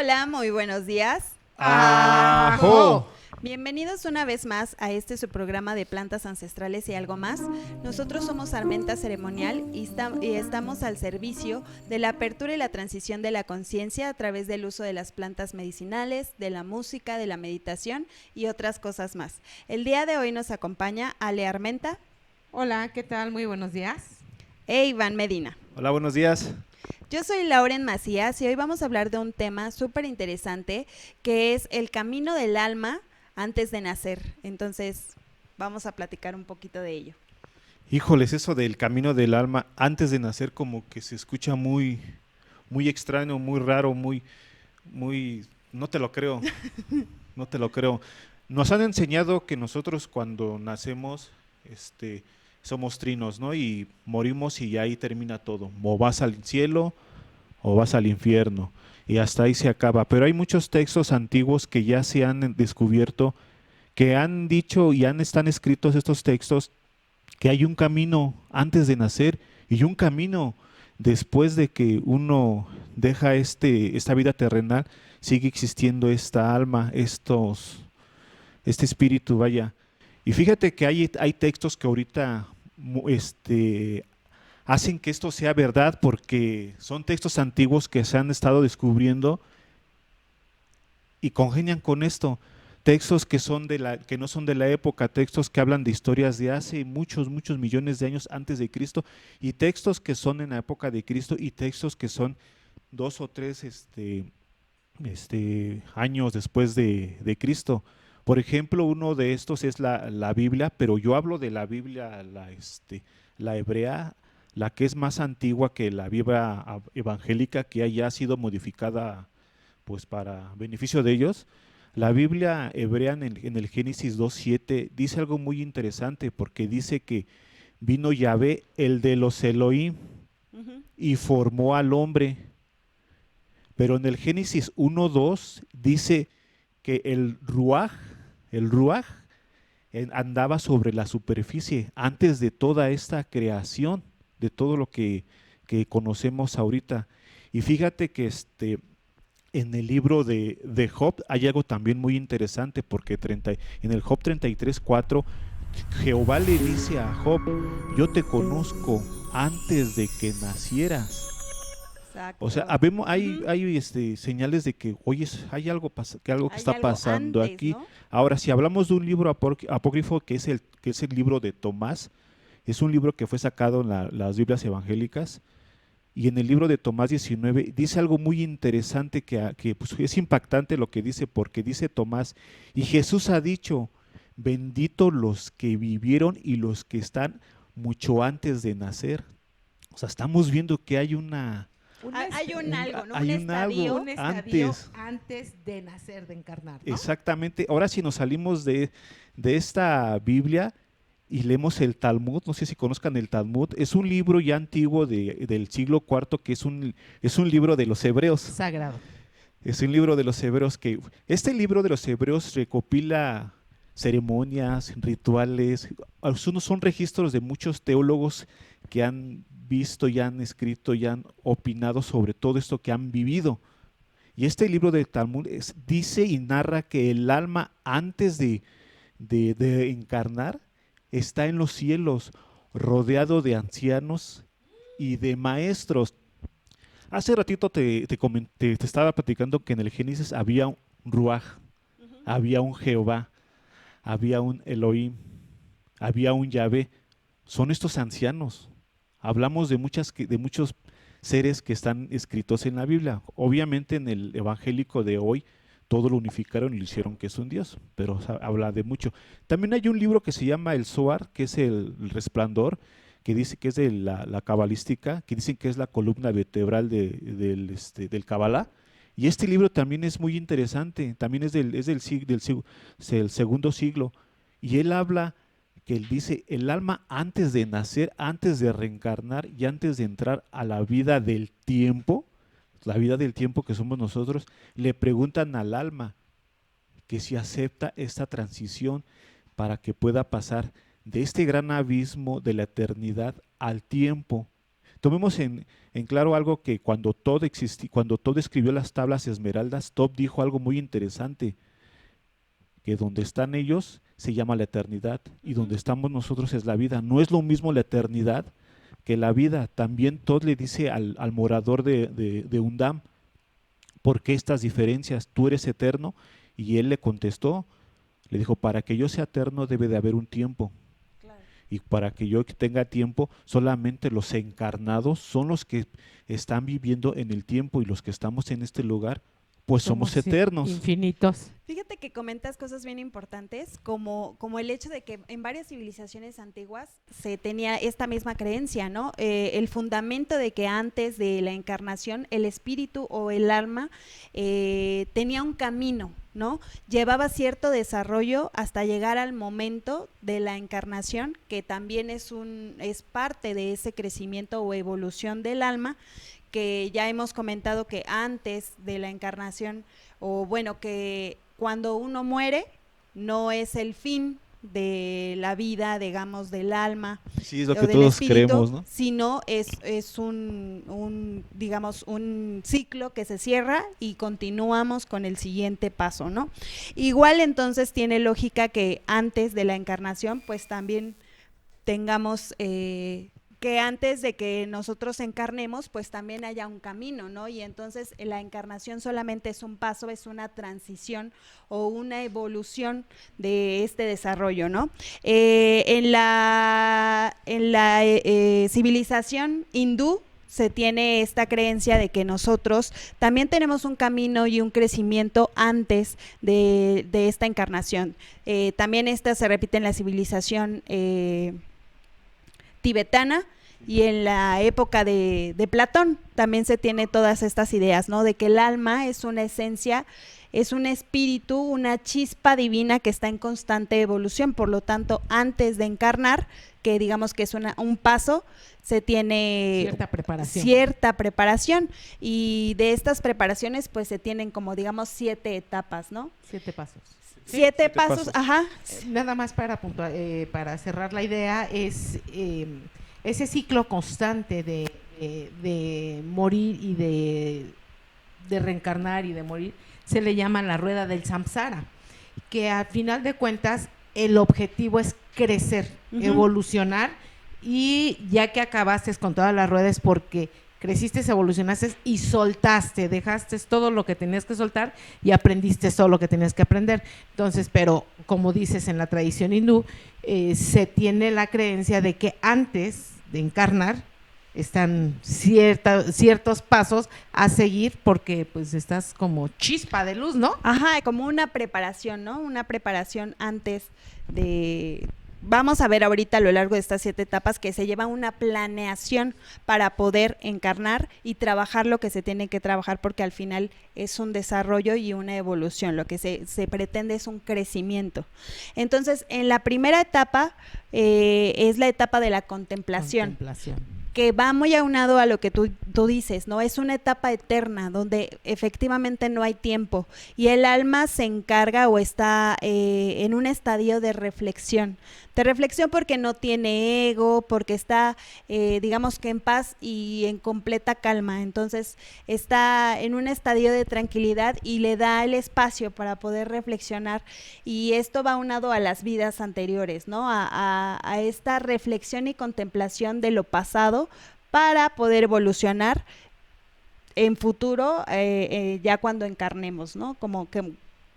Hola, muy buenos días. ¡Ajo! Bienvenidos una vez más a su programa de plantas ancestrales y algo más. Nosotros somos Armenta Ceremonial y estamos al servicio de la apertura y la transición de la conciencia a través del uso de las plantas medicinales, de la música, de la meditación y otras cosas más. El día de hoy nos acompaña Ale Armenta. Hola, ¿qué tal? Muy buenos días. E Iván Medina. Hola, buenos días. Yo soy Lauren Macías y hoy vamos a hablar de un tema súper interesante que es el camino del alma antes de nacer. Entonces, vamos a platicar un poquito de ello. Híjoles, eso del camino del alma antes de nacer como que se escucha muy extraño, muy raro, no te lo creo, no te lo creo. Nos han enseñado que nosotros cuando nacemos, somos trinos, ¿no? Y morimos y ahí termina todo. O vas al cielo o vas al infierno. Y hasta ahí se acaba. Pero hay muchos textos antiguos que ya se han descubierto, que han dicho y están escritos estos textos, que hay un camino antes de nacer y un camino después de que uno deja esta vida terrenal, sigue existiendo esta alma, este espíritu, vaya. Y fíjate que hay textos que ahorita hacen que esto sea verdad porque son textos antiguos que se han estado descubriendo y congenian con esto. Textos que no son de la época, textos que hablan de historias de hace muchos millones de años antes de Cristo, y textos que son en la época de Cristo, y textos que son 2 o 3 años después de Cristo. Por ejemplo, uno de estos es la Biblia, pero yo hablo de la Biblia, la hebrea, la que es más antigua que la Biblia evangélica, que haya sido modificada pues para beneficio de ellos. La Biblia hebrea en el Génesis 2:7 dice algo muy interesante, porque dice que vino Yahvé, el de los Elohim, y formó al hombre. Pero en el Génesis 1:2 dice que el Ruaj andaba sobre la superficie antes de toda esta creación, de todo lo que conocemos ahorita. Y fíjate que en el libro de Job hay algo también muy interesante, porque en el Job 33:4 Jehová le dice a Job: yo te conozco antes de que nacieras. Exacto. O sea, hay señales de que, oye, hay algo que Hay está algo pasando antes, aquí. ¿no? Ahora, si hablamos de un libro apócrifo que es el libro de Tomás, es un libro que fue sacado en las Biblias evangélicas. Y en el libro de Tomás 19 dice algo muy interesante que pues, es impactante lo que dice, porque dice Tomás: y Jesús ha dicho, bendito los que vivieron y los que están mucho antes de nacer. O sea, estamos viendo que hay Hay un algo, ¿no? Un hay un algo estadio. Un estadio antes. de nacer, de encarnar, ¿no? Exactamente. Ahora si nos salimos de esta Biblia y leemos el Talmud, no sé si conozcan el Talmud, es un libro ya antiguo del siglo IV, que es un libro de los hebreos. Sagrado. Es un libro de los hebreos este libro de los hebreos recopila ceremonias, rituales. Algunos son registros de muchos teólogos que han visto y han escrito y han opinado sobre todo esto que han vivido. Y este libro del Talmud dice y narra que el alma antes de encarnar está en los cielos, rodeado de ancianos y de maestros. Hace ratito te estaba platicando que en el Génesis había un Ruaj, había un Jehová, había un Elohim, había un Yahvé. Son estos ancianos. Hablamos de muchos seres que están escritos en la Biblia. Obviamente en el evangélico de hoy todo lo unificaron y lo hicieron que es un Dios, pero habla de mucho. También hay un libro que se llama el Zohar, que es el Resplandor, que dice que es de la cabalística, que dicen que es la columna vertebral del Kabbalah. Y este libro también es muy interesante, también es del segundo siglo, y él habla que él dice: el alma antes de nacer, antes de reencarnar y antes de entrar a la vida del tiempo que somos nosotros, le preguntan al alma que si acepta esta transición para que pueda pasar de este gran abismo de la eternidad al tiempo. Tomemos en claro algo que cuando Todd escribió las tablas esmeraldas, Todd dijo algo muy interesante, que donde están ellos se llama la eternidad y donde estamos nosotros es la vida. No es lo mismo la eternidad que la vida. También Todd le dice al morador de Undam, ¿por qué estas diferencias? Tú eres eterno. Y él le contestó, le dijo, para que yo sea eterno debe de haber un tiempo. Claro. Y para que yo tenga tiempo, solamente los encarnados son los que están viviendo en el tiempo y los que estamos en este lugar, pues somos eternos. Infinitos. Fíjate que comentas cosas bien importantes, como el hecho de que en varias civilizaciones antiguas se tenía esta misma creencia, ¿no? El fundamento de que antes de la encarnación el espíritu o el alma tenía un camino, ¿no? Llevaba cierto desarrollo hasta llegar al momento de la encarnación, que también es parte de ese crecimiento o evolución del alma, que ya hemos comentado que antes de la encarnación, o bueno, que cuando uno muere no es el fin de la vida, digamos, del alma, sí, es lo que todos espíritu, creemos, ¿no? Sino es digamos, un ciclo que se cierra y continuamos con el siguiente paso, ¿no? Igual entonces tiene lógica que antes de la encarnación, pues también tengamos que antes de que nosotros encarnemos, pues también haya un camino, ¿no? Y entonces la encarnación solamente es un paso, es una transición o una evolución de este desarrollo, ¿no? En la civilización hindú se tiene esta creencia de que nosotros también tenemos un camino y un crecimiento antes de esta encarnación. También esta se repite en la civilización tibetana, y en la época de Platón también se tiene todas estas ideas, ¿no? De que el alma es una esencia, es un espíritu, una chispa divina que está en constante evolución. Por lo tanto, antes de encarnar, que digamos que es un paso, se tiene cierta preparación, y de estas preparaciones pues se tienen como digamos 7 etapas, ¿no? 7 pasos. Siete pasos, ajá. Nada más para cerrar la idea, es ese ciclo constante de morir y de reencarnar y de morir, se le llama la rueda del samsara, que al final de cuentas el objetivo es crecer, evolucionar, y ya que acabaste con todas las ruedas porque creciste, evolucionaste y soltaste, dejaste todo lo que tenías que soltar y aprendiste todo lo que tenías que aprender. Entonces, pero como dices, en la tradición hindú se tiene la creencia de que antes de encarnar están ciertos pasos a seguir, porque pues estás como chispa de luz, ¿no? Ajá, como una preparación, ¿no? Una preparación antes de... Vamos a ver ahorita a lo largo de estas 7 etapas que se lleva una planeación para poder encarnar y trabajar lo que se tiene que trabajar, porque al final es un desarrollo y una evolución, lo que se pretende es un crecimiento. Entonces, en la primera etapa es la etapa de la contemplación. Que va muy aunado a lo que tú dices, ¿no? Es una etapa eterna donde efectivamente no hay tiempo y el alma se encarga o está en un estadio de reflexión porque no tiene ego, porque está, digamos que en paz y en completa calma. Entonces está en un estadio de tranquilidad y le da el espacio para poder reflexionar, y esto va aunado a las vidas anteriores, ¿no? A esta reflexión y contemplación de lo pasado para poder evolucionar en futuro, ya cuando encarnemos, ¿no? Como que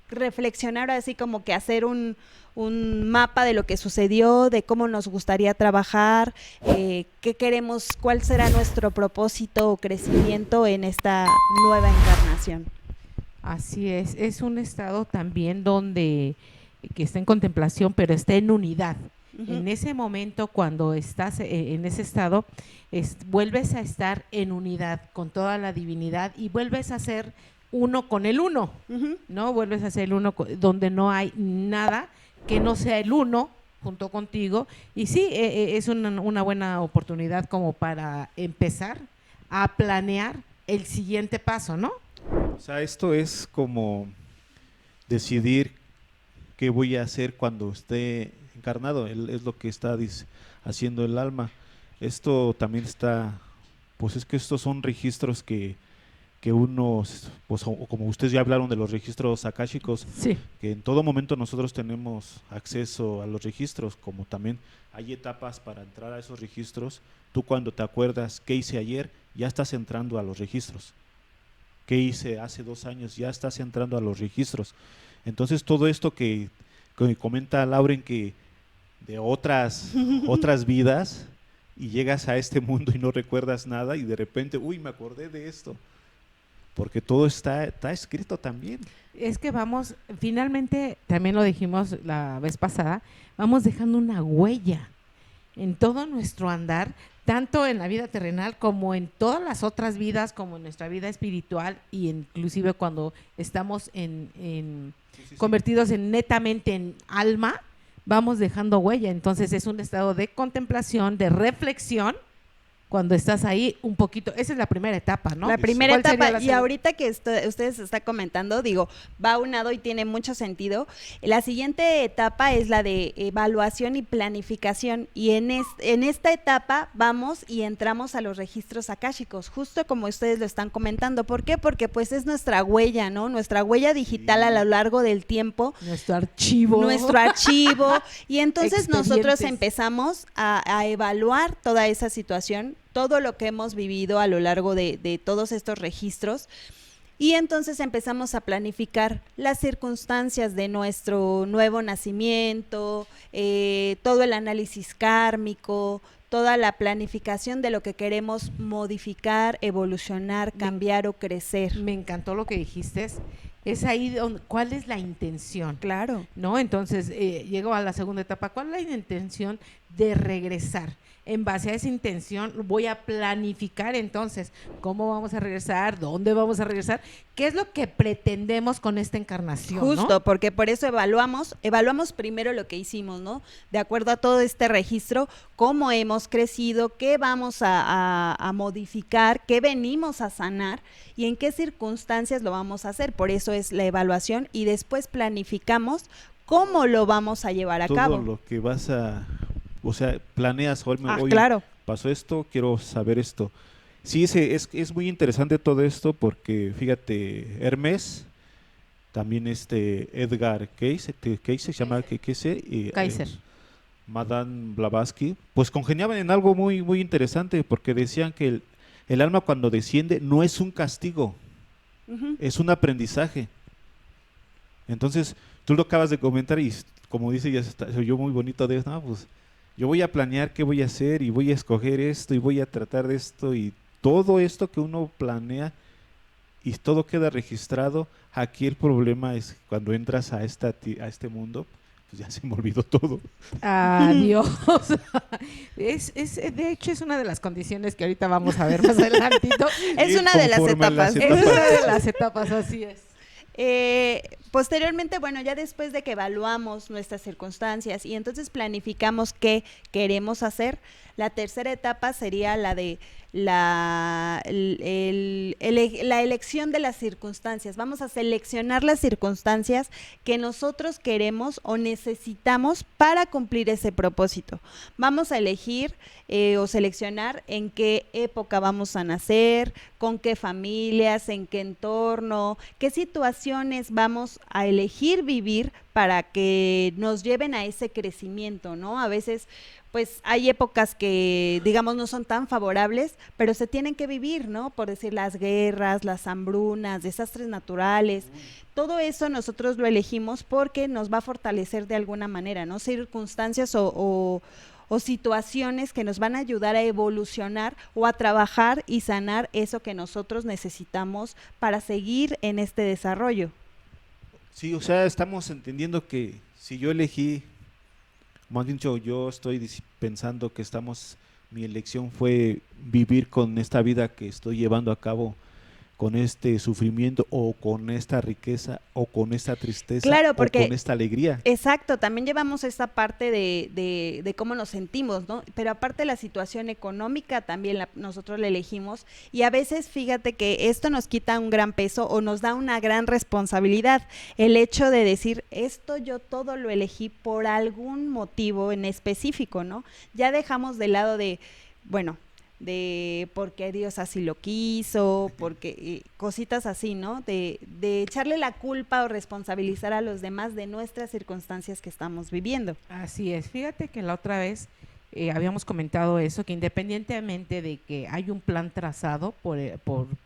reflexionar, así como que hacer un mapa de lo que sucedió, de cómo nos gustaría trabajar, qué queremos, cuál será nuestro propósito o crecimiento en esta nueva encarnación. Así es un estado también donde que está en contemplación, pero está en unidad. En ese momento, cuando estás en ese estado, vuelves a estar en unidad con toda la divinidad y vuelves a ser uno con el uno, ¿no? Vuelves a ser el uno donde no hay nada que no sea el uno junto contigo. Y sí, es una buena oportunidad como para empezar a planear el siguiente paso, ¿no? O sea, esto es como decidir qué voy a hacer cuando esté encarnado, es lo que está haciendo el alma. Esto también está pues es que estos son registros que unos, pues como ustedes ya hablaron de los registros akáshicos, Sí. que en todo momento nosotros tenemos acceso a los registros, como también hay etapas para entrar a esos registros. Tú cuando te acuerdas qué hice ayer, ya estás entrando a los registros. ¿Qué hice hace 2 años? Ya estás entrando a los registros. Entonces todo esto que comenta Lauren, que de otras vidas, y llegas a este mundo y no recuerdas nada y de repente, uy, me acordé de esto. Porque todo está escrito también. Es que vamos, finalmente, también lo dijimos la vez pasada, vamos dejando una huella en todo nuestro andar, tanto en la vida terrenal como en todas las otras vidas, como en nuestra vida espiritual, y inclusive cuando estamos convertidos en netamente en alma, vamos dejando huella. Entonces es un estado de contemplación, de reflexión, cuando estás ahí un poquito. Esa es la primera etapa, ¿no? La primera ¿Cuál sería etapa, la y segunda? ahorita que ustedes está comentando, digo, va unado y tiene mucho sentido. La siguiente etapa es la de evaluación y planificación, y en esta etapa vamos y entramos a los registros akáshicos, justo como ustedes lo están comentando. ¿Por qué? Porque pues es nuestra huella, ¿no? Nuestra huella digital a lo largo del tiempo. Nuestro archivo. Y entonces nosotros Expedientes. empezamos a evaluar toda esa situación, todo lo que hemos vivido a lo largo de todos estos registros, y entonces empezamos a planificar las circunstancias de nuestro nuevo nacimiento, todo el análisis kármico, toda la planificación de lo que queremos modificar, evolucionar, cambiar o crecer. Me encantó lo que dijiste. Es ahí donde, ¿cuál es la intención? Claro. ¿No? Entonces, llego a la segunda etapa. ¿Cuál es la intención de regresar? En base a esa intención voy a planificar entonces cómo vamos a regresar, dónde vamos a regresar, qué es lo que pretendemos con esta encarnación, Justo, ¿no? porque por eso evaluamos primero lo que hicimos, ¿no? De acuerdo a todo este registro, cómo hemos crecido, qué vamos a modificar, qué venimos a sanar y en qué circunstancias lo vamos a hacer. Por eso es la evaluación, y después planificamos cómo lo vamos a llevar a Todo cabo. lo que vas a, o sea, planeas, oye, Claro. pasó esto, quiero saber esto. Sí, es muy interesante todo esto porque, fíjate, Hermes, también Edgar Cayce, se llama Cayce, y Kaiser. Madame Blavatsky, pues congeniaban en algo muy, muy interesante, porque decían que el alma cuando desciende no es un castigo, Ujú. es un aprendizaje. Entonces, tú lo acabas de comentar y como dice, ya se oyó muy bonito de, no, pues yo voy a planear qué voy a hacer y voy a escoger esto y voy a tratar de esto, y todo esto que uno planea y todo queda registrado. Aquí el problema es cuando entras a este mundo, pues ya se me olvidó todo. Adiós. De hecho, es una de las condiciones que ahorita vamos a ver más adelantito. Es Y una de las conforme a etapas. Es una de las etapas, así es. Posteriormente, bueno, ya después de que evaluamos nuestras circunstancias y entonces planificamos qué queremos hacer, la tercera etapa sería la de la elección de las circunstancias. Vamos a seleccionar las circunstancias que nosotros queremos o necesitamos para cumplir ese propósito. Vamos a elegir o seleccionar en qué época vamos a nacer, con qué familias, en qué entorno, qué situaciones vamos a elegir vivir para que nos lleven a ese crecimiento, ¿no? A veces pues hay épocas que, digamos, no son tan favorables, pero se tienen que vivir, ¿no? Por decir, las guerras, las hambrunas, desastres naturales, todo eso nosotros lo elegimos porque nos va a fortalecer de alguna manera, ¿no? Circunstancias o situaciones que nos van a ayudar a evolucionar o a trabajar y sanar eso que nosotros necesitamos para seguir en este desarrollo. Sí, o sea, estamos entendiendo que si yo elegí, más dicho, yo estoy pensando que mi elección fue vivir con esta vida que estoy llevando a cabo, con este sufrimiento o con esta riqueza o con esta tristeza, claro, porque, o con esta alegría. Exacto, también llevamos esta parte de cómo nos sentimos, ¿no? Pero aparte la situación económica también nosotros la elegimos, y a veces fíjate que esto nos quita un gran peso o nos da una gran responsabilidad, el hecho de decir, esto yo todo lo elegí por algún motivo en específico, ¿no? Ya dejamos de lado de, bueno, de porque Dios así lo quiso, porque cositas así, ¿no? De echarle la culpa o responsabilizar a los demás de nuestras circunstancias que estamos viviendo. Así es, fíjate que la otra vez habíamos comentado eso, que independientemente de que hay un plan trazado por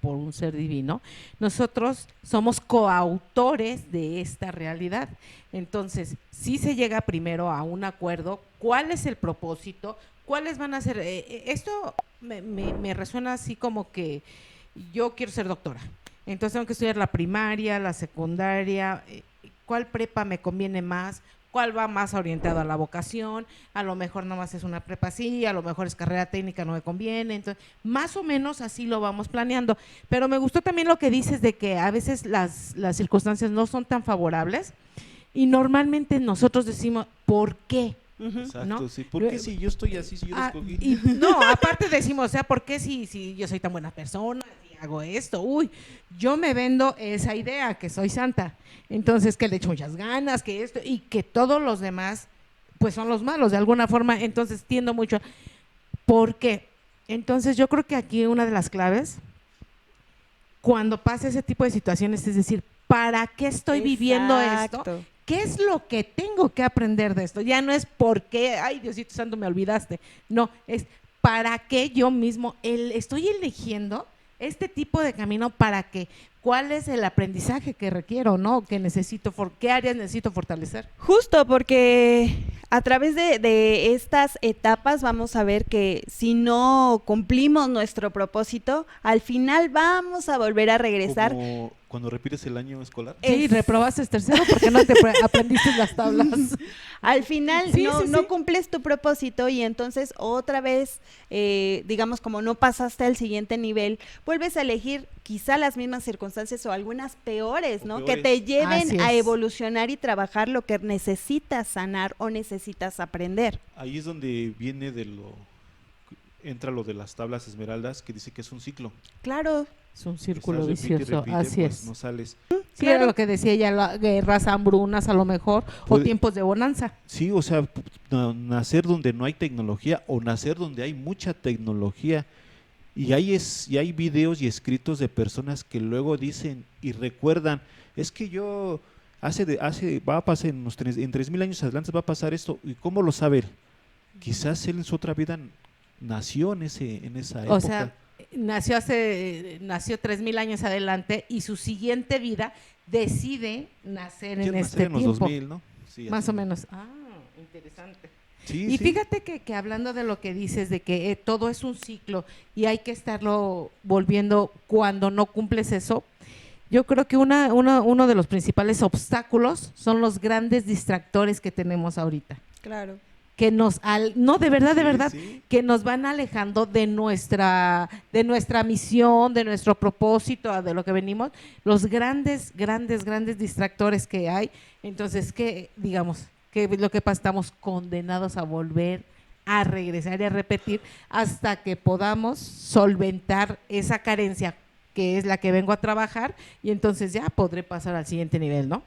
un ser divino, nosotros somos coautores de esta realidad. Entonces, si se llega primero a un acuerdo, ¿cuál es el propósito? ¿Cuáles van a ser? Esto me resuena así como que yo quiero ser doctora, entonces tengo que estudiar la primaria, la secundaria, ¿cuál prepa me conviene más? ¿Cuál va más orientado a la vocación? A lo mejor nomás es una prepa así, a lo mejor es carrera técnica, no me conviene. Entonces, más o menos así lo vamos planeando. Pero me gustó también lo que dices de que a veces las circunstancias no son tan favorables y normalmente nosotros decimos, ¿por qué? Exacto, ¿no? sí. ¿Por qué si yo estoy así, si yo lo escogí? Y no, aparte decimos, o sea, ¿por qué si yo soy tan buena persona y hago esto? Uy, yo me vendo esa idea que soy santa, entonces que le echo muchas ganas, que esto, y que todos los demás, pues son los malos de alguna forma, entonces tiendo mucho. ¿Por qué? Entonces yo creo que aquí una de las claves, cuando pasa ese tipo de situaciones, es decir, ¿para qué estoy viviendo esto? ¿Qué es lo que tengo que aprender de esto? Ya no es porque, ay, Diosito Santo, me olvidaste. No, es para qué yo mismo estoy eligiendo este tipo de camino para que, ¿cuál es el aprendizaje que requiero, no? Que necesito, ¿qué áreas necesito fortalecer? Justo porque a través de estas etapas vamos a ver que si no cumplimos nuestro propósito, al final vamos a volver a regresar. Como cuando repites el año escolar. Sí, reprobaste tercero porque no te aprendiste las tablas. Al final Sí, no cumples tu propósito y entonces otra vez, digamos, como no pasaste al siguiente nivel, vuelves a elegir quizá las mismas circunstancias o algunas peores, ¿no? Que te lleven a evolucionar y trabajar lo que necesitas sanar o necesitas aprender. Ahí es donde viene entra lo de las tablas esmeraldas, que dice que es un ciclo. Claro. Es un círculo repite, vicioso, así pues, es. No sales. Sí, claro. Era lo que decía ella, guerras, hambrunas a lo mejor, o tiempos de bonanza. Sí, o sea, nacer donde no hay tecnología o nacer donde hay mucha tecnología. Y hay videos y escritos de personas que luego dicen y recuerdan, es que yo va a pasar en 3,000 años adelante va a pasar esto. ¿Y cómo lo sabe él? Quizás él en su otra vida nació en esa época. O sea, nació 3,000 años adelante y su siguiente vida decide nacer en este en los tiempo. 2000, ¿no? Sí, más así. o menos. Ah, interesante. Sí, y sí. fíjate que hablando de lo que dices, de que todo es un ciclo y hay que estarlo volviendo cuando no cumples eso, yo creo que uno de los principales obstáculos son los grandes distractores que tenemos ahorita. Claro. Que de verdad, Sí. que nos van alejando de nuestra misión, de nuestro propósito, de lo que venimos, los grandes distractores que hay. Entonces, que digamos, que lo que pasa, estamos condenados a volver a regresar y a repetir hasta que podamos solventar esa carencia que es la que vengo a trabajar y entonces ya podré pasar al siguiente nivel, ¿no?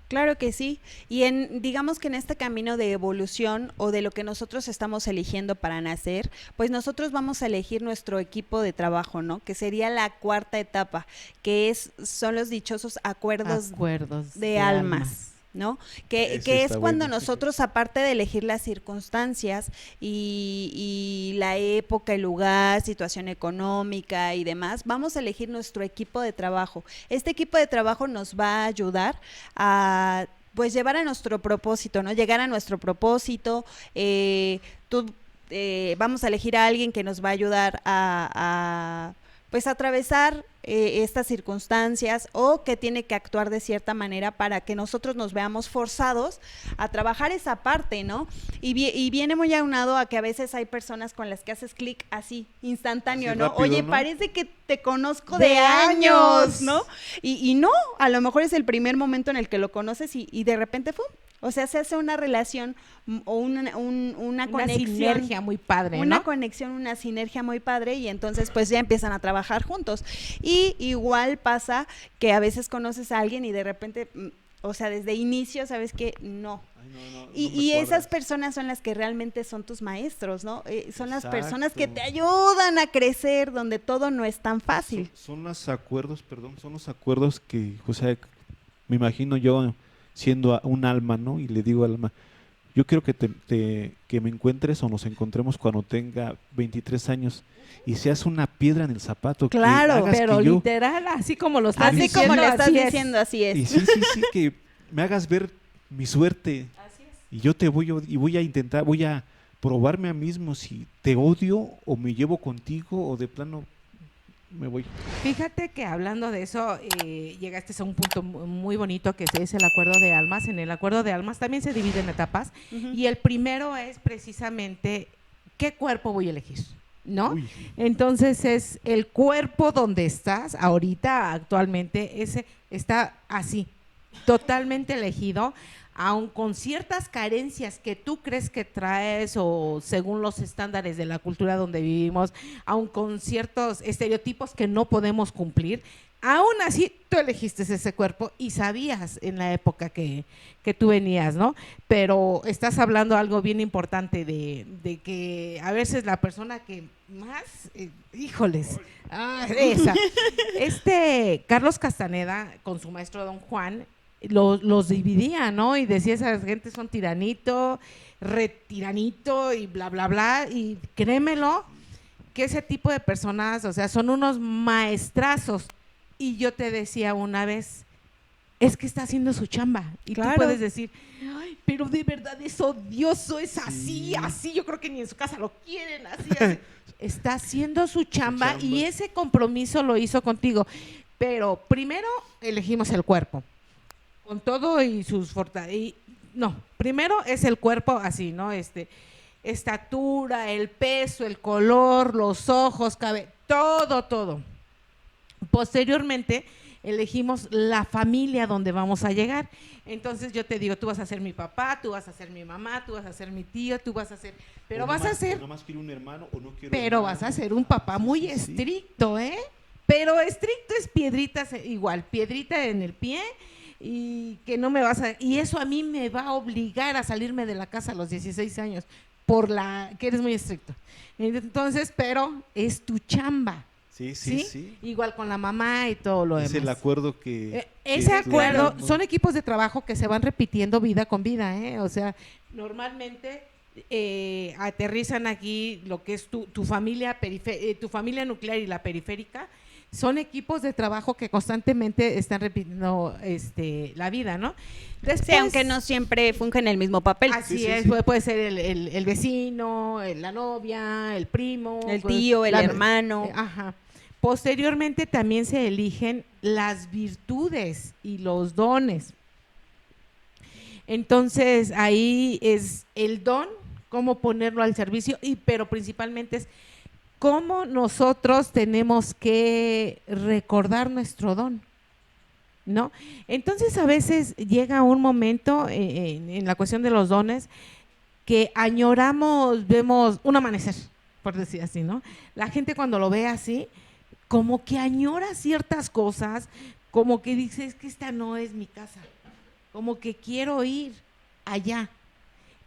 Claro que sí, y digamos que en este camino de evolución o de lo que nosotros estamos eligiendo para nacer, pues nosotros vamos a elegir nuestro equipo de trabajo, ¿no? Que sería la cuarta etapa, que son los dichosos acuerdos de almas, ¿no? Que es cuando nosotros, aparte de elegir las circunstancias y la época, el lugar, situación económica y demás, vamos a elegir nuestro equipo de trabajo. Este equipo de trabajo nos va a ayudar a pues llevar a nuestro propósito, ¿no? Llegar a nuestro propósito. Vamos a elegir a alguien que nos va a ayudar a pues atravesar estas circunstancias o que tiene que actuar de cierta manera para que nosotros nos veamos forzados a trabajar esa parte, ¿no? Y viene muy aunado a que a veces hay personas con las que haces clic así, instantáneo, así ¿no? rápido, Oye, ¿no? parece que te conozco de años, ¿no? Y no, a lo mejor es el primer momento en el que lo conoces y de repente, ¡pum! O sea, se hace una relación o una conexión. Sinergia muy padre, ¿no? Una conexión, una sinergia muy padre y entonces pues ya empiezan a trabajar juntos. Y igual pasa que a veces conoces a alguien y de repente O sea, desde inicio sabes que no. Ay, no Y me esas cuadras. personas son las que realmente son tus maestros, ¿no? Son las personas que Exacto. te ayudan a crecer, donde todo no es tan fácil. Son los acuerdos, perdón, son los acuerdos que, o sea, me imagino yo siendo un alma, ¿no? Y le digo al alma, yo quiero que que me encuentres o nos encontremos cuando tenga 23 años y seas una piedra en el zapato. Que Claro, hagas Pero que yo, literal, así como lo estás Así diciendo, como lo estás así es. diciendo, así es. y sí, que me hagas ver mi suerte. Así es. Y yo voy a intentar, voy a probarme a mí mismo si te odio o me llevo contigo o de plano me voy. Fíjate que hablando de eso, llegaste a un punto muy bonito que es el acuerdo de almas. En el acuerdo de almas también se divide en etapas Ujú. y el primero es precisamente qué cuerpo voy a elegir, ¿no? Uy, Entonces es el cuerpo donde estás ahorita, actualmente, ese está así, totalmente elegido, aun con ciertas carencias que tú crees que traes o según los estándares de la cultura donde vivimos, aun con ciertos estereotipos que no podemos cumplir, aún así tú elegiste ese cuerpo y sabías en la época que tú venías, ¿no? Pero estás hablando algo bien importante de que a veces la persona que más, híjoles, esa. Carlos Castaneda con su maestro Don Juan los dividía, ¿no? Y decía, esas gentes son tiranito, retiranito y bla, bla, bla. Y créemelo, que ese tipo de personas, o sea, son unos maestrazos. Y yo te decía una vez, es que está haciendo su chamba. Y Claro. tú puedes decir, ay, pero de verdad es odioso, es así, Sí. así. Yo creo que ni en su casa lo quieren, así, así. Está haciendo su chamba, chamba. y ese compromiso lo hizo contigo. Pero primero elegimos el cuerpo, con todo y sus fortalezas. No, primero es el cuerpo así, ¿no? Estatura, el peso, el color, los ojos, todo, todo. Posteriormente elegimos la familia donde vamos a llegar. Entonces yo te digo, tú vas a ser mi papá, tú vas a ser mi mamá, tú vas a ser mi tío, tú vas a ser, pero o vas a ser, no más quiero un hermano o no quiero pero hermano. vas a ser un papá Sí, muy sí, sí. estricto, ¿eh? Pero estricto es piedritas, igual, piedrita en el pie, y que no me vas a, y eso a mí me va a obligar a salirme de la casa a los 16 años, que eres muy estricto. Entonces, pero es tu chamba. Sí. Igual con la mamá y todo lo Es demás. el acuerdo que... Ese que acuerdo, tuvimos. son equipos de trabajo que se van repitiendo vida con vida, ¿eh? O sea, normalmente aterrizan aquí lo que es tu familia, tu familia nuclear y la periférica. Son equipos de trabajo que constantemente están repitiendo la vida, ¿no? Sí, aunque no siempre fungen el mismo papel. Así Sí, es, sí. puede ser el vecino, la novia, el primo, El pues, tío, el hermano. Ajá. Posteriormente también se eligen las virtudes y los dones. Entonces ahí es el don, cómo ponerlo al servicio, pero principalmente es cómo nosotros tenemos que recordar nuestro don, ¿no? Entonces a veces llega un momento en la cuestión de los dones que añoramos, vemos un amanecer, por decir así, ¿no? La gente cuando lo ve así, como que añora ciertas cosas, como que dice, es que esta no es mi casa, como que quiero ir allá.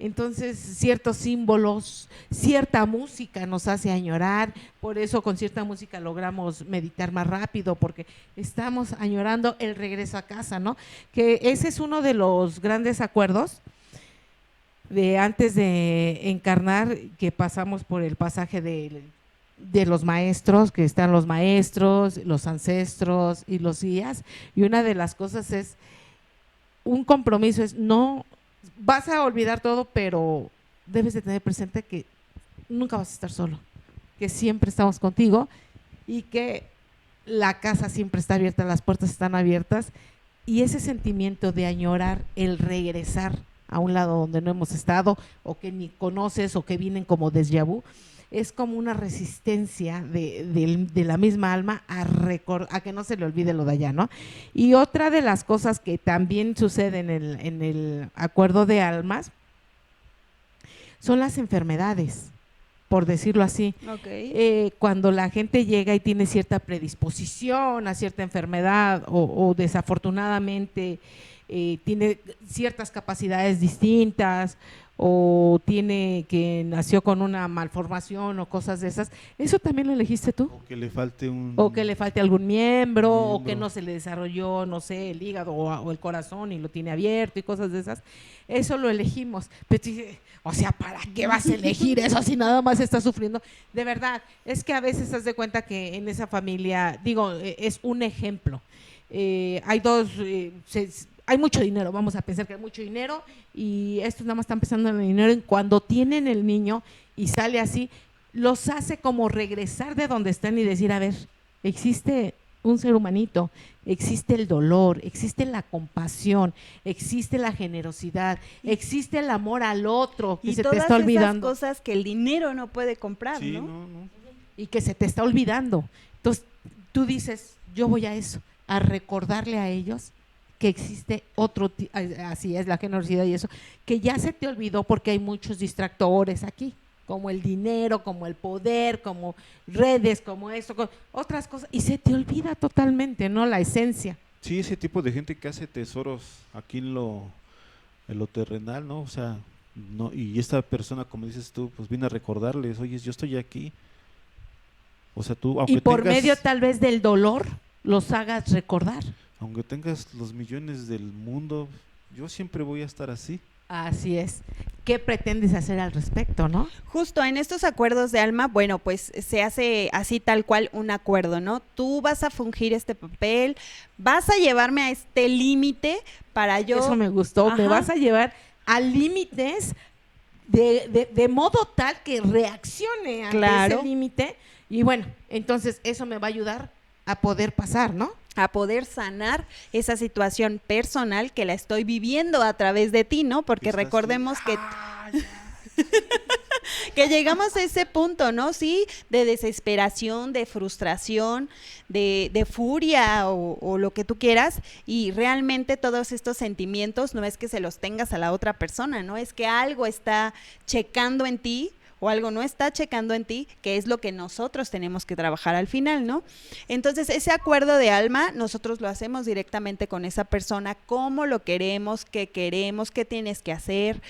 Entonces, ciertos símbolos, cierta música nos hace añorar, por eso con cierta música logramos meditar más rápido, porque estamos añorando el regreso a casa, ¿no? Que ese es uno de los grandes acuerdos de antes de encarnar, que pasamos por el pasaje de los maestros, que están los maestros, los ancestros y los guías, y una de las cosas es, un compromiso es, no, vas a olvidar todo, pero debes de tener presente que nunca vas a estar solo, que siempre estamos contigo y que la casa siempre está abierta, las puertas están abiertas, y ese sentimiento de añorar el regresar a un lado donde no hemos estado o que ni conoces o que vienen como déjà vu, es como una resistencia de la misma alma a que no se le olvide lo de allá, ¿no? Y otra de las cosas que también sucede en el acuerdo de almas son las enfermedades, por decirlo así. Ok. Cuando la gente llega y tiene cierta predisposición a cierta enfermedad o desafortunadamente tiene ciertas capacidades distintas, o tiene que nació con una malformación o cosas de esas, ¿eso también lo elegiste tú? O que le falte O que le falte algún miembro, o que no se le desarrolló, no sé, el hígado o el corazón y lo tiene abierto y cosas de esas. Eso lo elegimos. Pero o sea, ¿para qué vas a elegir eso si nada más estás sufriendo? De verdad, es que a veces haz de cuenta que en esa familia, digo, es un ejemplo. Hay dos, hay mucho dinero, vamos a pensar que hay mucho dinero, y estos nada más están pensando en el dinero, y cuando tienen el niño y sale así, los hace como regresar de donde están y decir, a ver, existe un ser humanito, existe el dolor, existe la compasión, existe la generosidad, existe el amor al otro, que y se todas te está olvidando. esas cosas que el dinero no puede comprar, Sí, ¿no? no. Y que se te está olvidando. Entonces, tú dices, yo voy a eso, a recordarle a ellos que existe otro, así es la generosidad y eso, que ya se te olvidó porque hay muchos distractores aquí, como el dinero, como el poder, como redes, como esto, otras cosas, y se te olvida totalmente, ¿no? La esencia. Sí, ese tipo de gente que hace tesoros aquí en lo terrenal, ¿no? O sea, no, y esta persona, como dices tú, pues viene a recordarles, oye, yo estoy aquí. O sea, tú, aunque Y por tengas, medio tal vez del dolor, los hagas recordar. aunque tengas los millones del mundo, yo siempre voy a estar así. Así es. ¿Qué pretendes hacer al respecto, no? Justo en estos acuerdos de alma, bueno, pues se hace así tal cual un acuerdo, ¿no? Tú vas a fungir este papel, vas a llevarme a este límite para yo… Eso me gustó, me Ajá. vas a llevar a límites de modo tal que reaccione ante Claro. ese límite, y bueno, entonces eso me va a ayudar a poder pasar, ¿no? a poder sanar esa situación personal que la estoy viviendo a través de ti, ¿no? Porque Estás recordemos que llegamos a ese punto, ¿no? Sí, de desesperación, de frustración, de furia o lo que tú quieras, y realmente todos estos sentimientos no es que se los tengas a la otra persona, ¿no? Es que algo está checando en ti o algo no está checando en ti, que es lo que nosotros tenemos que trabajar al final, ¿no? Entonces, ese acuerdo de alma, nosotros lo hacemos directamente con esa persona, cómo lo queremos, qué tienes que hacer,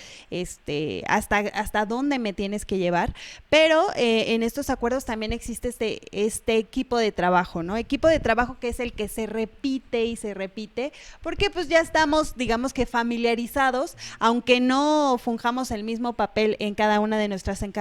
hasta dónde me tienes que llevar, pero en estos acuerdos también existe este equipo de trabajo, ¿no? Equipo de trabajo que es el que se repite y se repite, porque pues ya estamos, digamos que familiarizados, aunque no funjamos el mismo papel en cada una de nuestras encarnaciones,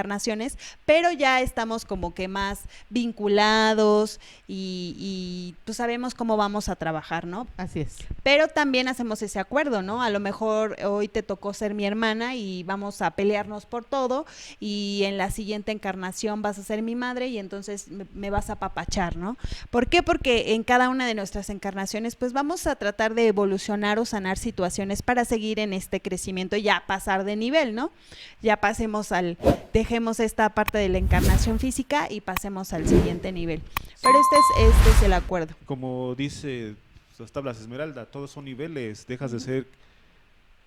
pero ya estamos como que más vinculados y pues sabemos cómo vamos a trabajar, ¿no? Así es. Pero también hacemos ese acuerdo, ¿no? A lo mejor hoy te tocó ser mi hermana y vamos a pelearnos por todo, y en la siguiente encarnación vas a ser mi madre y entonces me vas a apapachar, ¿no? ¿Por qué? Porque en cada una de nuestras encarnaciones pues vamos a tratar de evolucionar o sanar situaciones para seguir en este crecimiento y ya pasar de nivel, ¿no? Ya pasemos dejemos esta parte de la encarnación física y pasemos al siguiente nivel. Pero este es el acuerdo. Como dice las tablas Esmeralda, todos son niveles, dejas de ser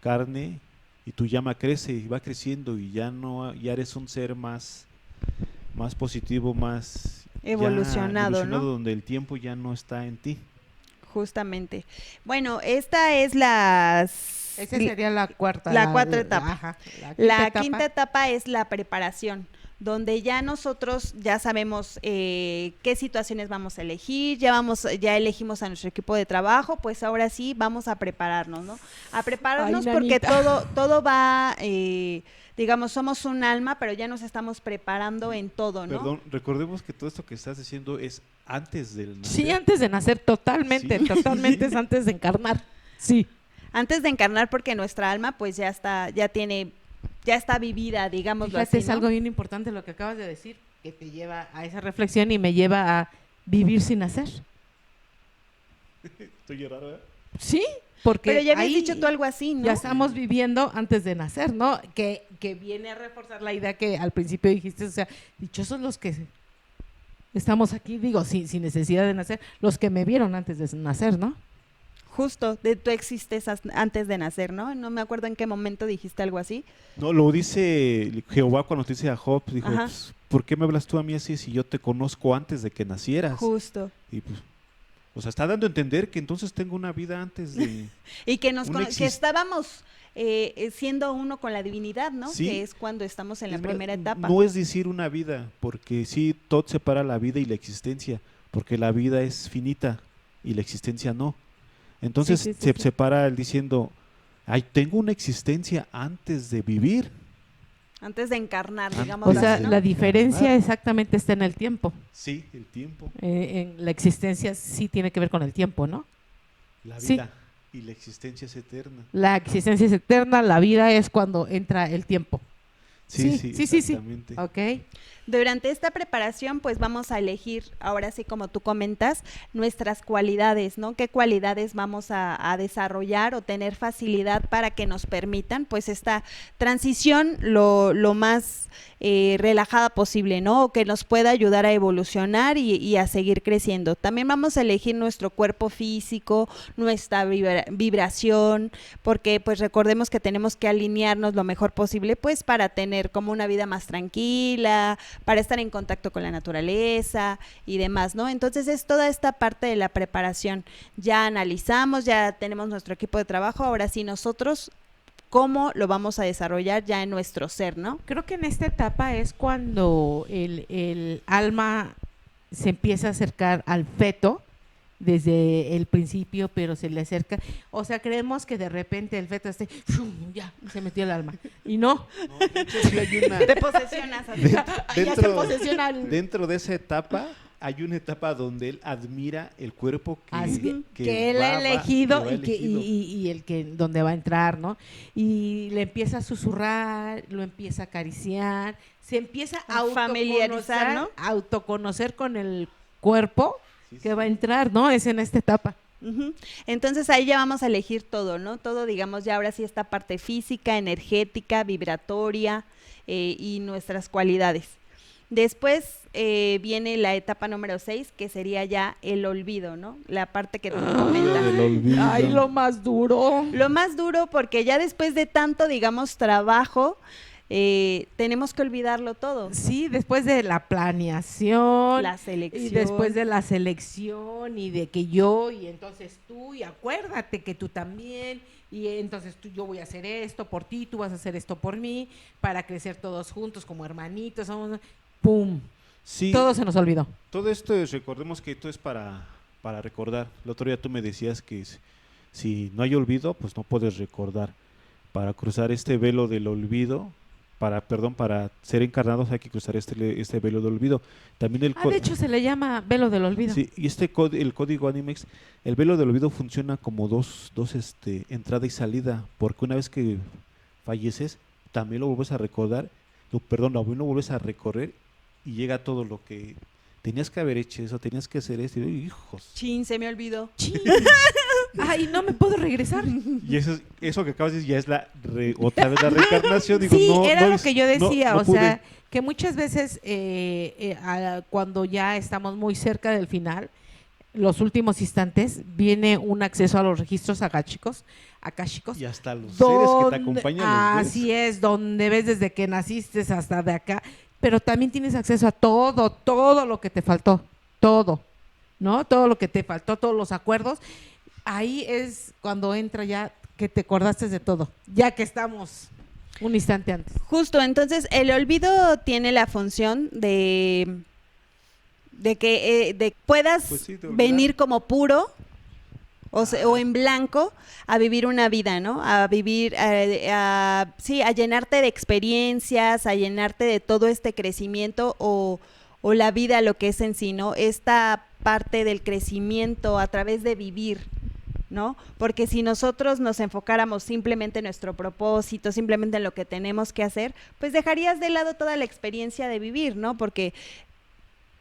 carne y tu llama crece y va creciendo y ya eres un ser más positivo, más evolucionado, ¿no? Donde el tiempo ya no está en ti. Justamente. Bueno, esta es Esa sería la cuarta. La cuarta etapa. Ajá, la quinta etapa es la preparación, donde ya nosotros ya sabemos qué situaciones vamos a elegir, ya elegimos a nuestro equipo de trabajo, pues ahora sí vamos a prepararnos, ¿no? A prepararnos. Ay, porque todo va, digamos, somos un alma, pero ya nos estamos preparando en todo, ¿no? Perdón, recordemos que todo esto que estás diciendo es antes del nacer. Sí, antes de nacer, totalmente, sí. Totalmente es antes de encarnar, sí. Antes de encarnar, porque nuestra alma pues ya está vivida, digámoslo así, ¿no? Es algo bien importante lo que acabas de decir, que te lleva a esa reflexión y me lleva a vivir sin nacer. Estoy llorando, ¿eh? Sí, porque pero ya habías dicho tú algo así, ¿no? Ya estamos viviendo antes de nacer, ¿no? Que viene a reforzar la idea que al principio dijiste, o sea, dichosos los que estamos aquí, digo, sin necesidad de nacer, los que me vieron antes de nacer, ¿no? Justo, tú existes antes de nacer, ¿no? No me acuerdo en qué momento dijiste algo así. No, lo dice Jehová cuando te dice a Job, dijo, pues, ¿por qué me hablas tú a mí así si yo te conozco antes de que nacieras? Justo. Y pues, O sea, está dando a entender que entonces tengo una vida antes de... Y que que Una estábamos siendo uno con la divinidad, ¿no? Sí. Que es cuando estamos en la Es más, primera etapa. No es decir una vida, porque sí, todo separa la vida y la existencia, porque la vida es finita y la existencia no. Entonces Sí, sí, sí, se sí. separa el diciendo, ay, tengo una existencia antes de vivir. Antes de encarnar, Ah, digamos O Hola, sea, así, sí. ¿no? la diferencia exactamente está en el tiempo. Sí, el tiempo, En la existencia sí tiene que ver con el tiempo, ¿no? la Sí. vida y la existencia es eterna. La existencia es eterna, la vida es cuando entra el tiempo. Sí, Sí, sí, sí, sí, sí. exactamente. ¿Ok? Durante esta preparación, pues vamos a elegir, ahora sí como tú comentas, nuestras cualidades, ¿no? ¿Qué cualidades vamos a desarrollar o tener facilidad para que nos permitan, pues, esta transición lo más relajada posible, ¿no? O que nos pueda ayudar a evolucionar y a seguir creciendo. También vamos a elegir nuestro cuerpo físico, nuestra vibración, porque pues recordemos que tenemos que alinearnos lo mejor posible, pues, para tener como una vida más tranquila, para estar en contacto con la naturaleza y demás, ¿no? Entonces es toda esta parte de la preparación. Ya analizamos, ya tenemos nuestro equipo de trabajo, ahora sí nosotros, ¿cómo lo vamos a desarrollar ya en nuestro ser, ¿no? Creo que en esta etapa es cuando el alma se empieza a acercar al feto desde el principio, pero se le acerca. O sea, creemos que de repente el feto ¡fum! Ya se metió el alma. Y no. No, de hecho, sí hay una... Te posesionas así. Ya se dentro, posesiona el- dentro de esa etapa hay una etapa donde él admira el cuerpo que él ha elegido que va y que elegido. y el que donde va a entrar, ¿no? Y le empieza a susurrar, lo empieza a acariciar, se empieza a A familiarizar, ¿no? autoconocer con el cuerpo Sí, que sí. va a entrar, ¿no? Es en esta etapa. Ujú. Entonces ahí ya vamos a elegir todo, ¿no? Todo, digamos, ya ahora sí esta parte física, energética, vibratoria y nuestras cualidades. Después viene la etapa número 6, que sería ya el olvido, ¿no? La parte que tú comentas. El olvido. Ay, lo más duro. Lo más duro porque ya después de tanto, digamos, trabajo, tenemos que olvidarlo todo. Sí, después de la planeación, La selección. y después de la selección y de que yo y entonces tú y acuérdate que tú también y entonces yo voy a hacer esto por ti, tú vas a hacer esto por mí para crecer todos juntos como hermanitos, ¡pum! Sí, Todo se nos olvidó. todo esto recordemos que esto es para recordar. El otro día tú me decías que si no hay olvido, pues no puedes recordar. Para cruzar este velo del olvido, para ser encarnados hay que cruzar este velo del olvido. También De hecho se le llama velo del olvido. sí, y el código Animex, el velo del olvido funciona como dos entrada y salida, porque una vez que falleces, también lo vuelves a recordar, también lo vuelves a recorrer y llega todo lo que tenías que haber hecho eso, tenías que hacer esto, y hijos. Chin, se me olvidó. Chin. Ay, no me puedo regresar. Y eso que acabas de decir ya es otra vez la reencarnación. Digo, Sí, no, era no lo es- que yo decía, no o sea, pude. que muchas veces cuando ya estamos muy cerca del final, los últimos instantes, viene un acceso a los registros akáshicos, Y hasta los seres que te donde- acompañan los ves. así es, donde ves desde que naciste hasta de acá, pero también tienes acceso a todo lo que te faltó, todo, ¿no? Todo lo que te faltó, todos los acuerdos. Ahí es cuando entra ya que te acordaste de todo, ya que estamos un instante antes. Justo, entonces el olvido tiene la función de que puedas Pues sí, de olvidar. venir como puro o en blanco a vivir una vida, ¿no? A vivir, sí, a llenarte de experiencias, a llenarte de todo este crecimiento o la vida, lo que es en sí, ¿no? Esta parte del crecimiento a través de vivir, ¿no? Porque si nosotros nos enfocáramos simplemente en nuestro propósito, simplemente en lo que tenemos que hacer, pues dejarías de lado toda la experiencia de vivir, ¿no? Porque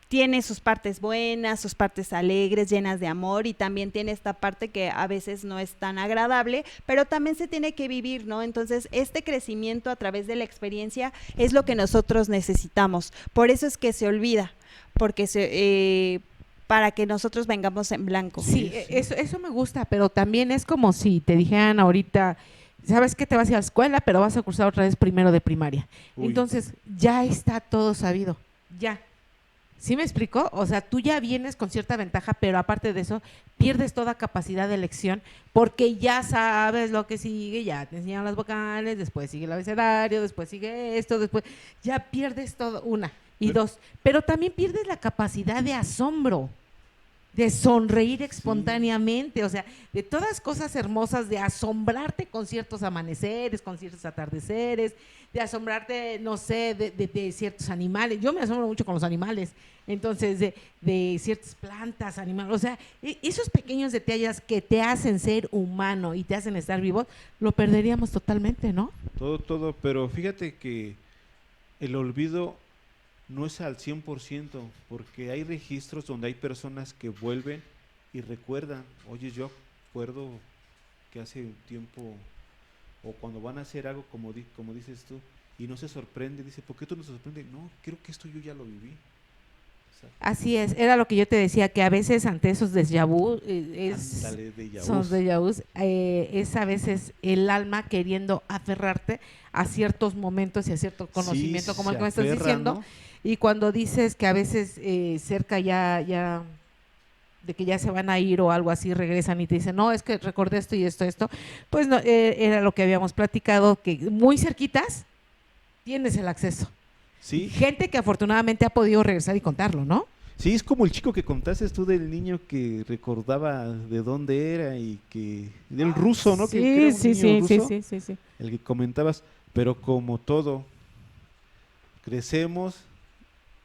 tiene sus partes buenas, sus partes alegres, llenas de amor, y también tiene esta parte que a veces no es tan agradable, pero también se tiene que vivir, ¿no? Entonces, este crecimiento a través de la experiencia es lo que nosotros necesitamos. Por eso es que se olvida, porque para que nosotros vengamos en blanco. Sí, eso me gusta, pero también es como si te dijeran ahorita, sabes que te vas a ir a la escuela, pero vas a cursar otra vez primero de primaria. Uy. Entonces, ya está todo sabido, ya. ¿Sí me explicó? O sea, tú ya vienes con cierta ventaja, pero aparte de eso, pierdes toda capacidad de elección porque ya sabes lo que sigue, ya te enseñan las vocales, después sigue el abecedario, después sigue esto, después ya pierdes todo, una. Y dos, pero también pierdes la capacidad de asombro, de sonreír espontáneamente, o sea, de todas cosas hermosas, de asombrarte con ciertos amaneceres, con ciertos atardeceres, de asombrarte, no sé, de ciertos animales. Yo me asombro mucho con los animales, entonces, de ciertas plantas, animales, o sea, esos pequeños detalles que te hacen ser humano y te hacen estar vivo, lo perderíamos totalmente, ¿no? Todo, pero fíjate que el olvido no es al 100%, porque hay registros donde hay personas que vuelven y recuerdan, oye, yo acuerdo que hace un tiempo, o cuando van a hacer algo como dices tú, y no se sorprende, dice, ¿por qué tú no se sorprende? No, creo que esto yo ya lo viví. O sea, Así es, era lo que yo te decía, que a veces ante esos déjà vu, ándale, déjà son vus. déjà vus, es a veces el alma queriendo aferrarte a ciertos momentos y a cierto conocimiento, Sí, como el se que me estás aferra, diciendo, ¿no? y cuando dices que a veces cerca ya de que ya se van a ir o algo así, regresan y te dicen, no, es que recordé esto y esto, pues no, era lo que habíamos platicado, que muy cerquitas tienes el acceso. Sí, Gente que afortunadamente ha podido regresar y contarlo, ¿no? sí, es como el chico que contaste tú del niño que recordaba de dónde era y que del ruso, ¿no? Que era un niño ruso, Sí. el que comentabas, pero como todo, crecemos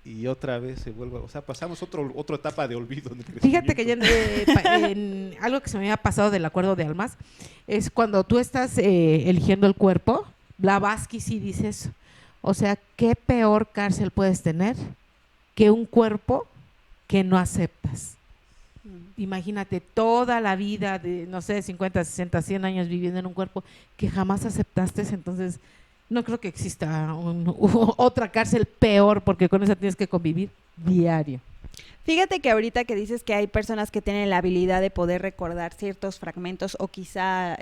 y otra vez se vuelve, o sea, pasamos otra etapa de olvido en el Fíjate que crecimiento. en algo que se me había pasado del acuerdo de almas es cuando tú estás eligiendo el cuerpo, Blavatsky sí dice eso. O sea, ¿qué peor cárcel puedes tener que un cuerpo que no aceptas? Imagínate toda la vida de, no sé, 50, 60, 100 años viviendo en un cuerpo que jamás aceptaste, entonces no creo que exista otra cárcel peor, porque con esa tienes que convivir diario. Fíjate que ahorita que dices que hay personas que tienen la habilidad de poder recordar ciertos fragmentos o quizá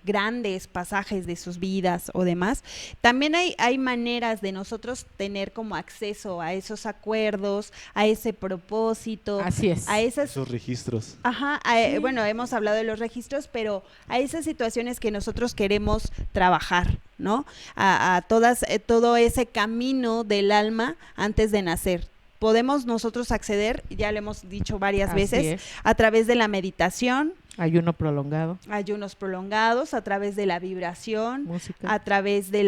grandes pasajes de sus vidas o demás, también hay maneras de nosotros tener como acceso a esos acuerdos, a ese propósito, Así es. a esas... Esos registros. Ajá, Sí. bueno, hemos hablado de los registros, pero a esas situaciones que nosotros queremos trabajar, ¿no? A todas, todo ese camino del alma antes de nacer. Podemos nosotros acceder, ya lo hemos dicho varias Así veces, es. a través de la meditación, Ayuno prolongado, ayunos prolongados, a través de la vibración, música. a través de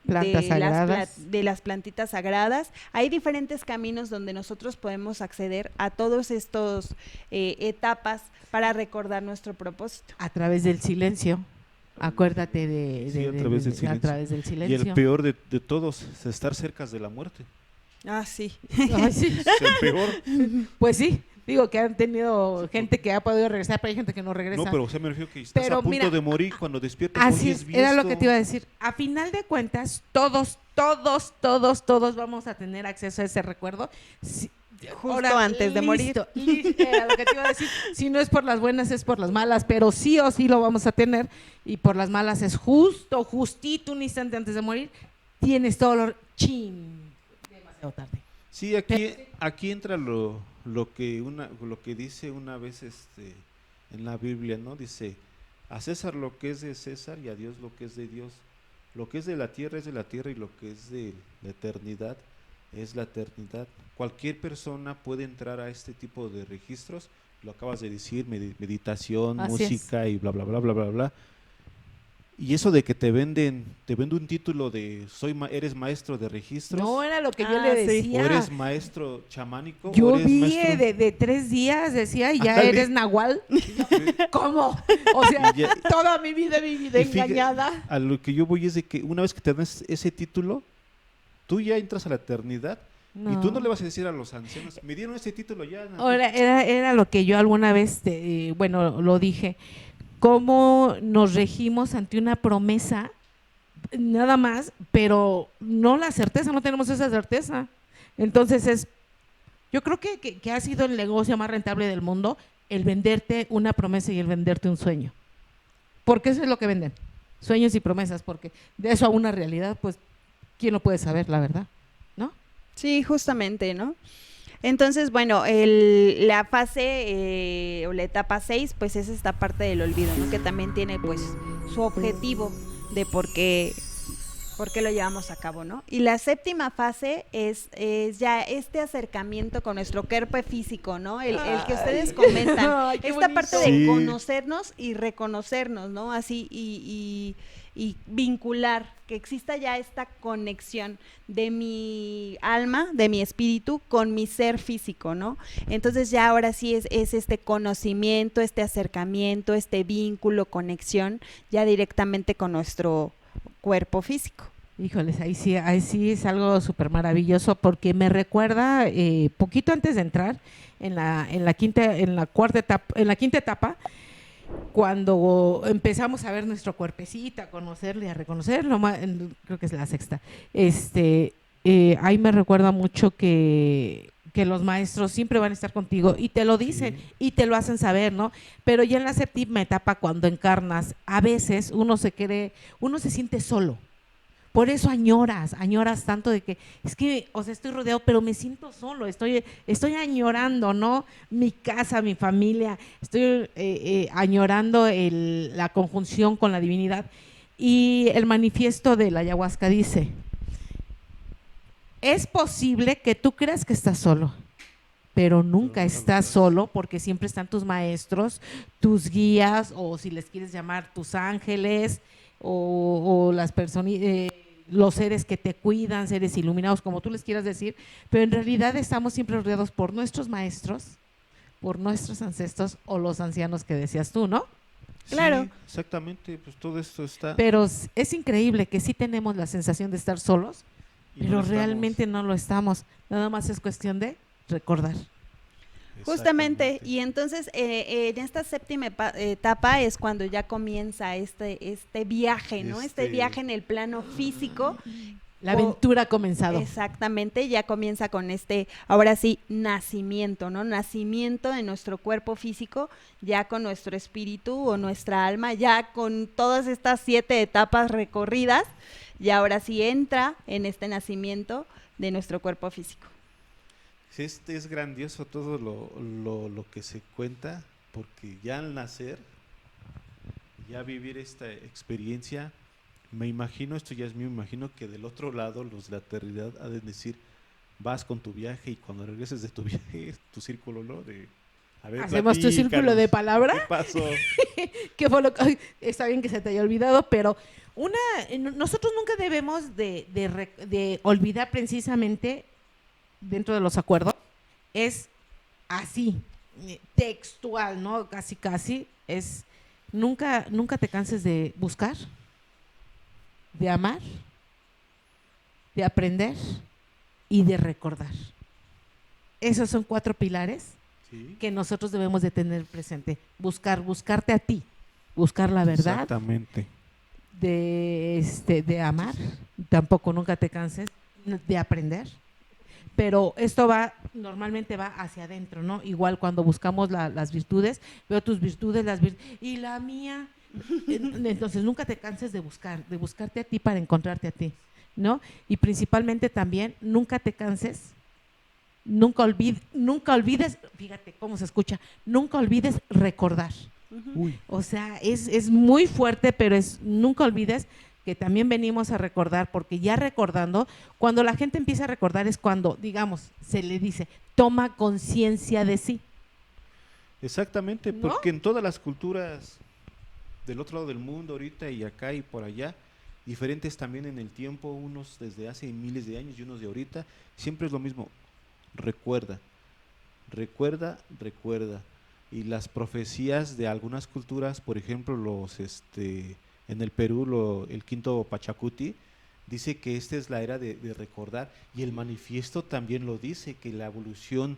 Plantas sagradas. de las plantitas sagradas. Hay diferentes caminos donde nosotros podemos acceder a todos estos etapas para recordar nuestro propósito. A través del silencio. Acuérdate Sí, a través del silencio. a través del Y silencio. el peor de todos es estar cerca de la muerte. Ah, sí. Ay, sí. Es el peor. Pues sí, digo que han tenido gente que ha podido regresar, pero hay gente que no regresa. No, pero o sea, me refiero que estás Pero a punto mira, de morir cuando despiertas. Así oye, es, era lo que te iba a decir. A final de cuentas, todos vamos a tener acceso a ese recuerdo. Justo antes de morir. Era lo que te iba a decir. Si no es por las buenas, es por las malas, pero sí o sí lo vamos a tener. Y por las malas es justito un instante antes de morir. Tienes todo lo... demasiado tarde. Sí, aquí entra lo que dice una vez en la Biblia, ¿no? Dice, a César lo que es de César y a Dios lo que es de Dios. Lo que es de la tierra es de la tierra y lo que es de la eternidad es la eternidad. Cualquier persona puede entrar a este tipo de registros, lo acabas de decir, meditación, Así música y bla, bla, bla, bla, bla, bla. Y eso de que te vende un título de eres maestro de registros, No, era lo que yo Ah, le sí. decía. o eres maestro chamánico, Yo o eres vi maestro... de 3 días, decía, y ya Ándale. eres nahual. ¿Cómo? O sea, Y ya- toda mi vida he vivido y fíjate, engañada. a lo que yo voy es de que una vez que te das ese título, tú ya entras a la eternidad y tú no le vas a decir a los ancianos, me dieron ese título ya. Ahora, era lo que yo alguna vez, bueno, lo dije, cómo nos regimos ante una promesa, nada más, pero no la certeza, no tenemos esa certeza. Entonces yo creo que ha sido el negocio más rentable del mundo, el venderte una promesa y el venderte un sueño. Porque eso es lo que venden, sueños y promesas, porque de eso a una realidad, pues, ¿quién lo puede saber, la verdad? ¿No? Sí, justamente, ¿no? Entonces, bueno, la fase o la etapa 6, pues es esta parte del olvido, ¿no? Que también tiene pues su objetivo de por qué lo llevamos a cabo, ¿no? Y la séptima fase es ya este acercamiento con nuestro cuerpo físico, ¿no? El que ustedes comentan, Ay, qué esta bonito. parte de Sí. conocernos y reconocernos, ¿no? Así y vincular, que exista ya esta conexión de mi alma, de mi espíritu con mi ser físico, ¿no? Entonces ya ahora sí es este conocimiento, este acercamiento, este vínculo, conexión ya directamente con nuestro cuerpo físico. Híjoles, ahí sí es algo súper maravilloso porque me recuerda poquito antes de entrar en la quinta etapa, cuando empezamos a ver nuestro cuerpecito, a conocerlo y a reconocerlo, creo que es la sexta. Ahí me recuerda mucho que los maestros siempre van a estar contigo y te lo dicen y te lo hacen saber, ¿no? Pero ya en la séptima etapa, cuando encarnas, a veces uno se siente solo. Por eso añoras tanto de que, es que, o sea, estoy rodeado, pero me siento solo, estoy añorando, ¿no? Mi casa, mi familia, estoy añorando la conjunción con la divinidad. Y el manifiesto de la ayahuasca dice, es posible que tú creas que estás solo, pero nunca estás solo porque siempre están tus maestros, tus guías, o si les quieres llamar tus ángeles, o las personas, los seres que te cuidan, seres iluminados, como tú les quieras decir, pero en realidad estamos siempre rodeados por nuestros maestros, por nuestros ancestros o los ancianos que decías tú, ¿no? Claro. Sí, exactamente, pues todo esto está. Pero es increíble que sí tenemos la sensación de estar solos, y no pero lo estamos. realmente no lo estamos. Nada más es cuestión de recordar. Justamente, Exactamente. y entonces en esta séptima etapa es cuando ya comienza este viaje, ¿no? Este viaje en el plano físico. La aventura ha comenzado. Exactamente, ya comienza con ahora sí, nacimiento, ¿no? Nacimiento de nuestro cuerpo físico, ya con nuestro espíritu o nuestra alma, ya con todas estas 7 etapas recorridas, y ahora sí entra en este nacimiento de nuestro cuerpo físico. Es grandioso todo lo que se cuenta, porque ya al nacer, ya vivir esta experiencia, me imagino, esto ya es mío, me imagino que del otro lado los de la eternidad ha de decir, vas con tu viaje y cuando regreses de tu viaje, tu círculo, ¿no? A ver, hacemos tu círculo de palabra. ¿Qué pasó? ¿Qué fue lo que, está bien que se te haya olvidado, pero nosotros nunca debemos de olvidar precisamente dentro de los acuerdos, es así, textual, ¿no? Casi, es nunca te canses de buscar, de amar, de aprender y de recordar. Esos son 4 pilares que nosotros debemos de tener presente. Buscarte a ti, buscar la verdad. Exactamente. De amar, tampoco nunca te canses de aprender. Pero esto normalmente va hacia adentro, ¿no? Igual cuando buscamos las virtudes, veo tus virtudes, y la mía. Entonces nunca te canses de buscarte a ti para encontrarte a ti, ¿no? Y principalmente también nunca te canses, nunca olvides, fíjate cómo se escucha, nunca olvides recordar. Uy. O sea, es muy fuerte, pero nunca olvides que también venimos a recordar, porque ya recordando, cuando la gente empieza a recordar es cuando, digamos, se le dice, toma conciencia de sí. Exactamente, ¿No? porque en todas las culturas del otro lado del mundo, ahorita y acá y por allá, diferentes también en el tiempo, unos desde hace miles de años y unos de ahorita, siempre es lo mismo, recuerda. Y las profecías de algunas culturas, por ejemplo, en el Perú, el quinto Pachacuti, dice que esta es la era de recordar, y el manifiesto también lo dice, que la evolución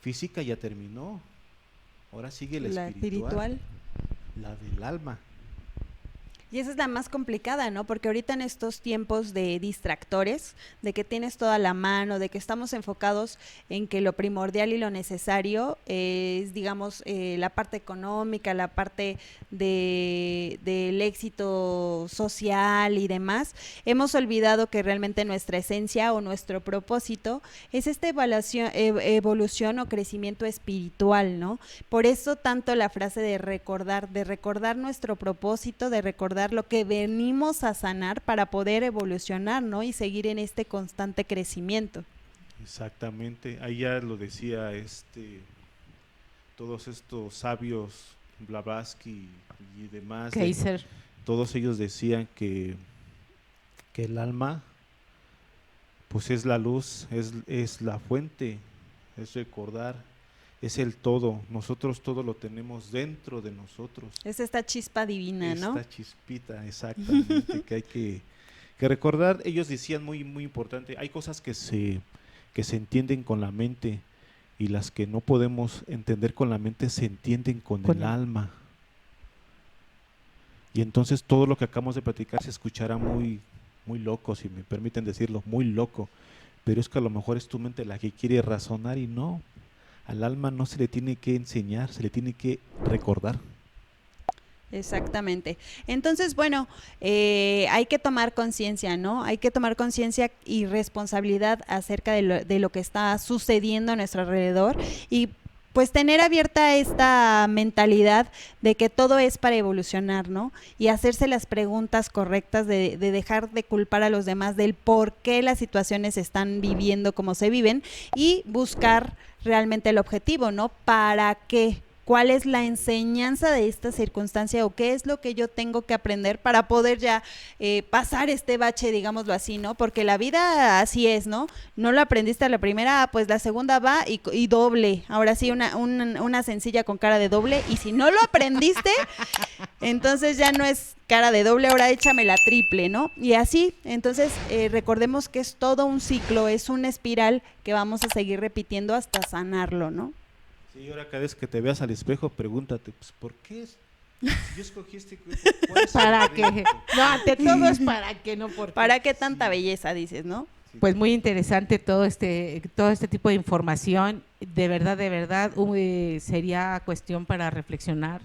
física ya terminó, ahora sigue la espiritual, la del alma. Y esa es la más complicada, ¿no? Porque ahorita en estos tiempos de distractores, de que tienes toda la mano, de que estamos enfocados en que lo primordial y lo necesario es, digamos, la parte económica, la parte del éxito social y demás, hemos olvidado que realmente nuestra esencia o nuestro propósito es esta evolución o crecimiento espiritual, ¿no? Por eso tanto la frase de recordar nuestro propósito, de recordar lo que venimos a sanar para poder evolucionar, ¿no? Y seguir en este constante crecimiento. Exactamente, ahí ya lo decía todos estos sabios, Blavatsky y demás, Kaiser. Todos ellos decían que el alma pues es la luz, es la fuente, es recordar, es el todo. Nosotros todo lo tenemos dentro de nosotros. Es esta chispa divina, ¿no? Esta chispita, exactamente, que hay que recordar. Ellos decían muy, muy importante, hay cosas que se entienden con la mente y las que no podemos entender con la mente se entienden con el alma. Y entonces todo lo que acabamos de platicar se escuchará muy, muy loco, si me permiten decirlo, muy loco, pero es que a lo mejor es tu mente la que quiere razonar y no. Al alma no se le tiene que enseñar, se le tiene que recordar. Exactamente. Entonces, bueno, hay que tomar conciencia, ¿no? Hay que tomar conciencia y responsabilidad acerca de lo que está sucediendo a nuestro alrededor y pues tener abierta esta mentalidad de que todo es para evolucionar, ¿no? Y hacerse las preguntas correctas de dejar de culpar a los demás del por qué las situaciones se están viviendo como se viven y buscar realmente el objetivo, ¿no? ¿Para qué? ¿Cuál es la enseñanza de esta circunstancia o qué es lo que yo tengo que aprender para poder ya pasar este bache, digámoslo así, ¿no? Porque la vida así es, ¿no? No lo aprendiste a la primera, pues la segunda va y doble. Ahora sí, una sencilla con cara de doble. Y si no lo aprendiste, entonces ya no es cara de doble, ahora échame la triple, ¿no? Y así, entonces recordemos que es todo un ciclo, es una espiral que vamos a seguir repitiendo hasta sanarlo, ¿no? Sí, ahora cada vez que te veas al espejo, pregúntate, pues, ¿por qué? Yo escogí este cuerpo. ¿Para qué? No, ante todo es para qué, no por qué. ¿Para qué tanta belleza, dices, no? Pues muy interesante todo este tipo de información. De verdad, sería cuestión para reflexionar.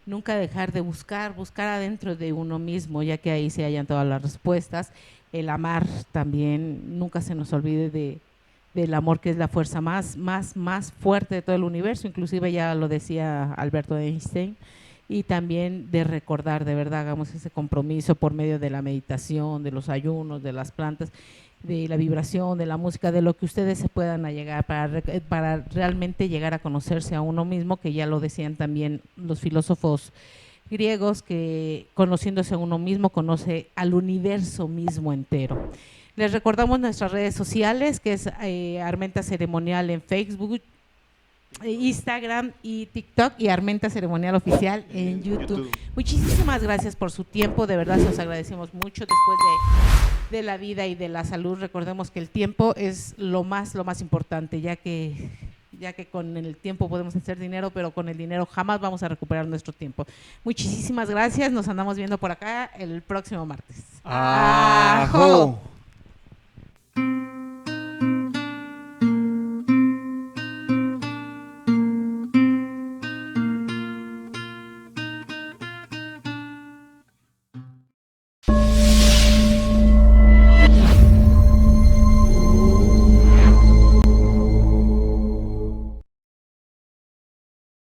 Nunca dejar de buscar adentro de uno mismo, ya que ahí se hallan todas las respuestas. El amar también, nunca se nos olvide del amor, que es la fuerza más fuerte de todo el universo, inclusive ya lo decía Alberto Einstein, y también de recordar, de verdad, hagamos ese compromiso por medio de la meditación, de los ayunos, de las plantas, de la vibración, de la música, de lo que ustedes se puedan llegar para realmente llegar a conocerse a uno mismo, que ya lo decían también los filósofos griegos, que conociéndose a uno mismo, conoce al universo mismo entero. Les recordamos nuestras redes sociales, que es Armenta Ceremonial en Facebook, Instagram y TikTok, y Armenta Ceremonial Oficial en YouTube. Muchísimas gracias por su tiempo, de verdad se los agradecemos mucho. Después de la vida y de la salud, recordemos que el tiempo es lo más importante, ya que con el tiempo podemos hacer dinero, pero con el dinero jamás vamos a recuperar nuestro tiempo. Muchísimas gracias, nos andamos viendo por acá el próximo martes. ¡Ajo!